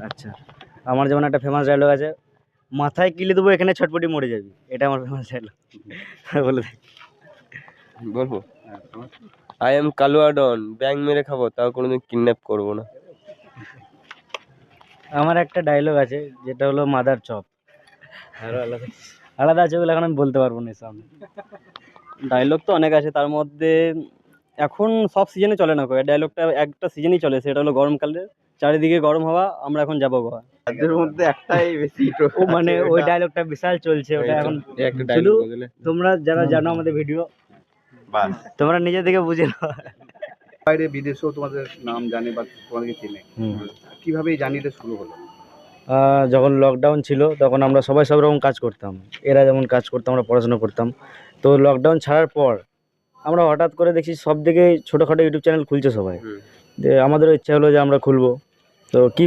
আচ্ছা, আমার যেমন একটা ফেমাস ডায়লগ আছে, মাথায় কিলে দেবো এখানে ছটপটি মরে যাবি, এটা আমার ফেমাস ডায়লগ। বলে দেখ। বলবো, I am Kalua don, bank মেরে খাবো তাও কোনোদিন কিডন্যাপ করবো না। আমার একটা ডায়লগ আছে যেটা হলো মাদার চপ। আরো আলাদা আলাদা আছে বলে এখন আমি বলতে পারবো না সামনে। ডায়লগ তো অনেক আছে, তার মধ্যে এখন সব সিজনে চলে না, ডায়লগটা একটা সিজনই চলে, সেটা হলো গরমকালে চারিদিকে গরম হাওয়া, আমরা এখন যাবো গোয়া। তাদের মধ্যে একটাই বেশি ও মানে ওই ডায়লগটা বিশাল চলছে, ওটা এখন একটা শুধু ডায়লগ বদলে তোমরা যারা জানো আমাদের ভিডিও, বাস। তোমরা নিজে থেকে বুঝে নাও। বাইরে বিদেশেও তোমাদের নাম জানে বা তোমাদেরকে চেনে, কিভাবে এই জার্নিটা শুরু হলো? যখন লকডাউন ছিল তখন আমরা সবাই সব রকম কাজ করতাম, এরা যেমন কাজ করতাম, আমরা পড়াশোনা করতাম। তো লকডাউন ছাড়ার পর আমরা হঠাৎ করে দেখছি সব দিকে ছোটোখাটো ইউটিউব চ্যানেল খুলছে সবাই, যে আমাদেরও ইচ্ছা হলো যে আমরা খুলবো। তো কী